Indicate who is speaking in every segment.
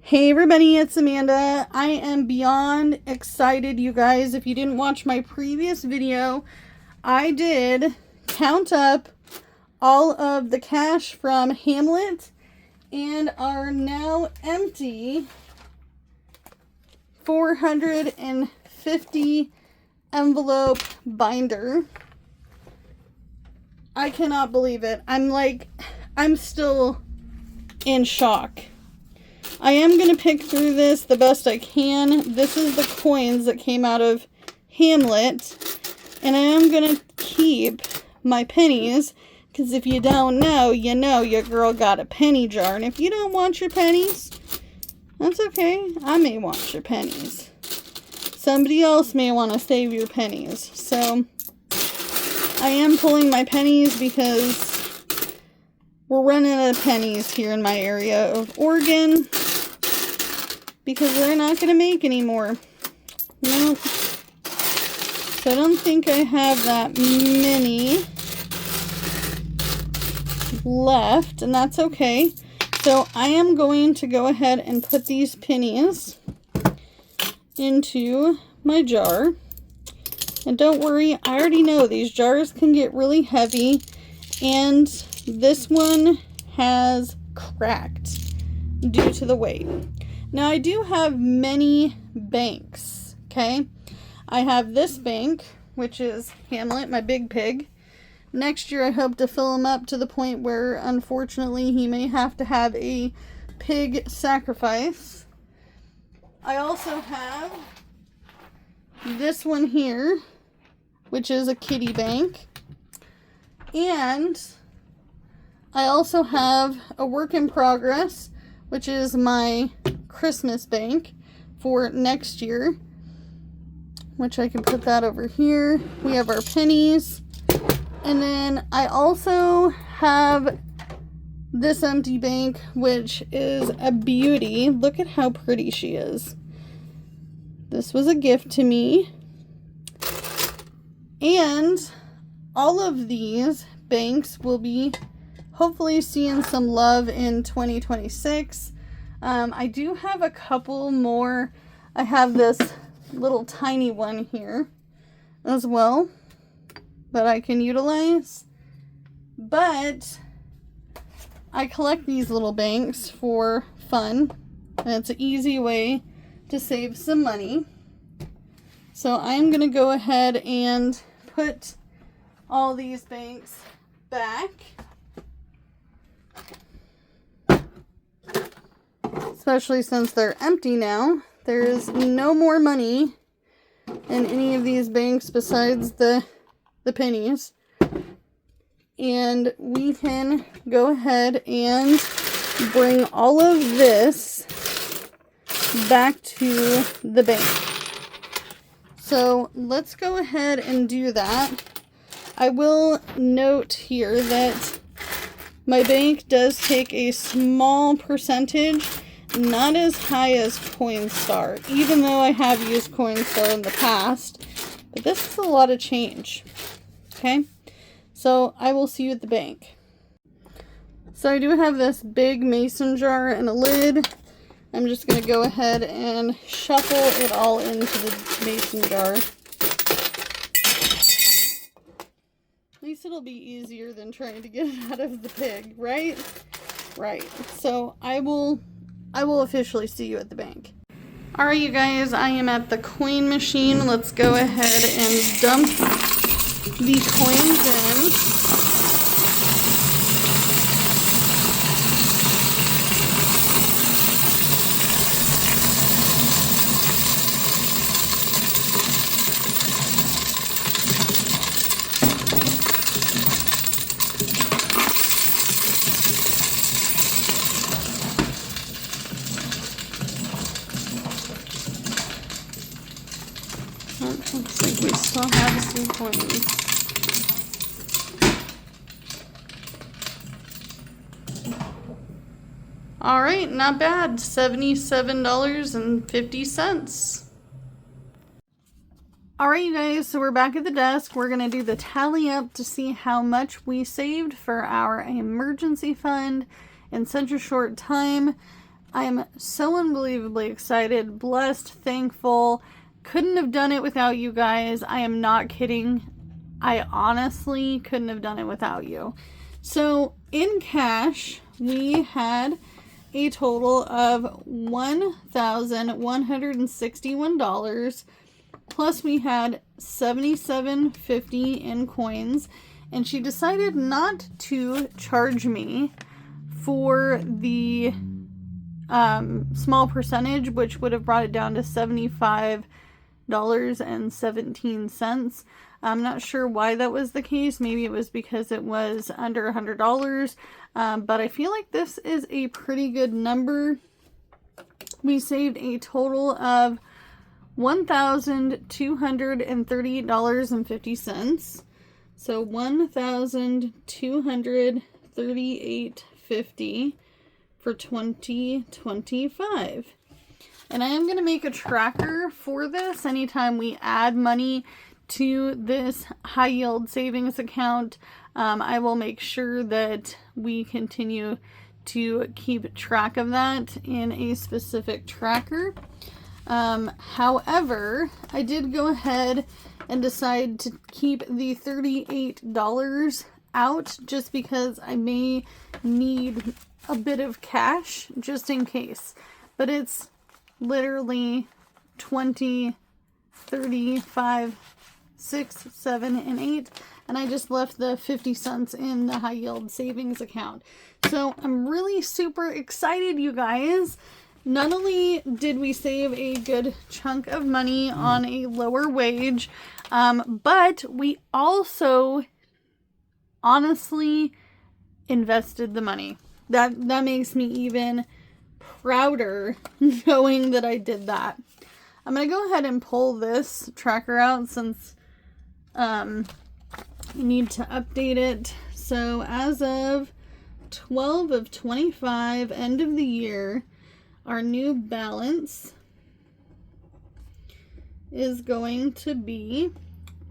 Speaker 1: Hey everybody, it's Amanda. I am beyond excited, you guys. If you didn't watch my previous video, I did count up all of the cash from Hamlet and our now empty 450 envelope binder. I cannot believe it. I'm still in shock. I am going to pick through this the best I can. This is the coins that came out of Hamlet. And I am going to keep my pennies, because if you don't know, you know your girl got a penny jar. And if you don't want your pennies, that's okay. I may want your pennies. Somebody else may want to save your pennies. So I am pulling my pennies because we're running out of pennies here in my area of Oregon. Because they're not going to make any more. Nope. So I don't think I have that many left, and that's okay. So I am going to go ahead and put these pennies into my jar. And don't worry, I already know these jars can get really heavy, and this one has cracked due to the weight. Now, I do have many banks, okay? I have this bank, which is Hamlet, my big pig. Next year, I hope to fill him up to the point where, unfortunately, he may have to have a pig sacrifice. I also have this one here, which is a kitty bank. And I also have a work in progress, which is my Christmas bank for next year, which I can put that over here. We have our pennies, and then I also have this empty bank, which is a beauty. Look at how pretty she is. This was a gift to me, and all of these banks will be hopefully seeing some love in 2026. I do have a couple more. I have this little tiny one here as well that I can utilize. But I collect these little banks for fun. And it's an easy way to save some money. So I'm going to go ahead and put all these banks back. Especially since they're empty now. There is no more money in any of these banks besides the pennies. And we can go ahead and bring all of this back to the bank. So let's go ahead and do that. I will note here that my bank does take a small percentage. Not as high as Coinstar, even though I have used Coinstar in the past. But this is a lot of change. Okay? So I will see you at the bank. So I do have this big mason jar and a lid. I'm just going to go ahead and shuffle it all into the mason jar. At least it'll be easier than trying to get it out of the pig, right? Right. So I will officially see you at the bank. Alright, you guys, I am at the coin machine. Let's go ahead and dump the coins in. Looks like we still have some coins. Alright, not bad. $77.50. Alright, you guys, so we're back at the desk. We're going to do the tally up to see how much we saved for our emergency fund in such a short time. I am so unbelievably excited, blessed, thankful. Couldn't have done it without you guys. I am not kidding. I honestly couldn't have done it without you. So in cash, we had a total of $1,161, plus we had $77.50 in coins, and she decided not to charge me for the small percentage, which would have brought it down to $75.17. I'm not sure why that was the case. Maybe it was because it was under $100. But I feel like this is a pretty good number. We saved a total of $1,238.50. So $1,238.50 for 2025. And I am going to make a tracker for this anytime we add money to this high yield savings account. I will make sure that we continue to keep track of that in a specific tracker. However, I did go ahead and decide to keep the $38 out just because I may need a bit of cash just in case. But it's literally 20, 35, 6, 7, and 8, and I just left the 50 cents in the high yield savings account. So I'm really super excited, you guys. Not only did we save a good chunk of money on a lower wage, but we also honestly invested the money. That makes me even prouder knowing that I did that. I'm going to go ahead and pull this tracker out since I need to update it. So as of 12 of 25, end of the year, our new balance is going to be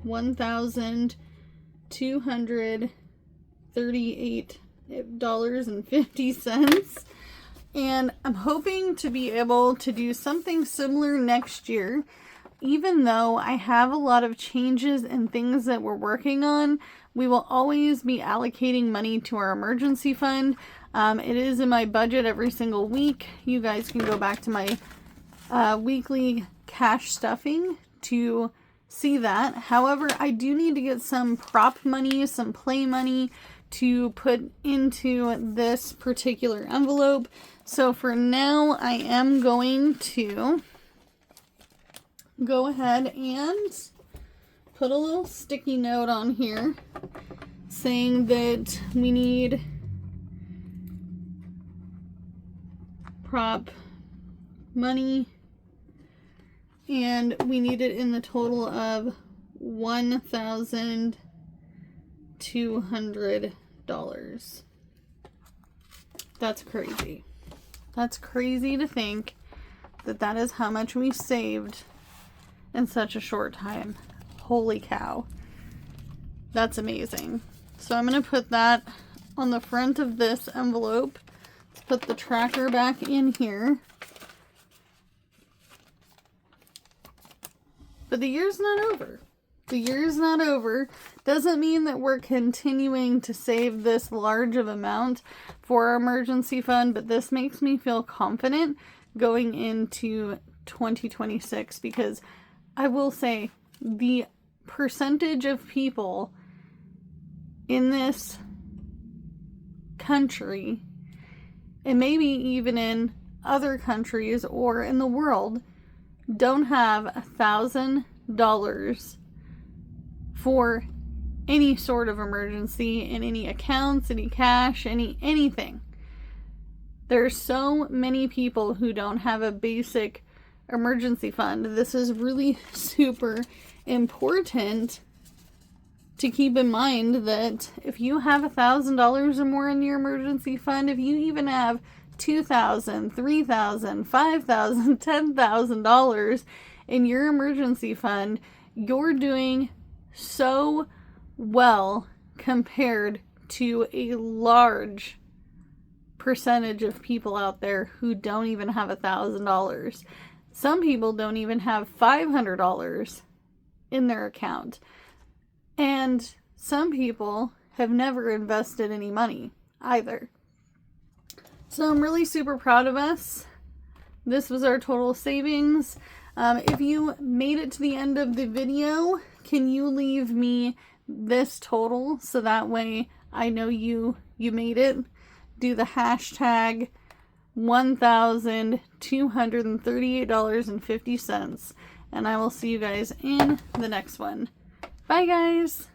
Speaker 1: $1,238.50. And I'm hoping to be able to do something similar next year. Even though I have a lot of changes and things that we're working on, we will always be allocating money to our emergency fund. It is in my budget every single week. You guys can go back to my weekly cash stuffing to see that. However, I do need to get some prop money, some play money to put into this particular envelope. So for now, I am going to go ahead and put a little sticky note on here saying that we need prop money and we need it in the total of $1,200. That's crazy. That's crazy to think that that is how much we saved in such a short time. Holy cow. That's amazing. So I'm going to put that on the front of this envelope. Let's put the tracker back in here. But the year's not over. The year's not over. Doesn't mean that we're continuing to save this large of amount for our emergency fund, but this makes me feel confident going into 2026 because I will say the percentage of people in this country, and maybe even in other countries or in the world, don't have $1,000 for any sort of emergency in any accounts, any cash, anything. There's so many people who don't have a basic emergency fund. This is really super important to keep in mind that if you have $1,000 or more in your emergency fund, if you even have $2,000, $3,000, $5,000, $10,000 in your emergency fund, you're doing so well compared to a large percentage of people out there who don't even have $1,000. Some people don't even have $500 in their account. And some people have never invested any money either. So I'm really super proud of us. This was our total savings. If you made it to the end of the video, can you leave me this total so that way I know you made it? Do the hashtag $1,238.50, and I will see you guys in the next one. Bye, guys.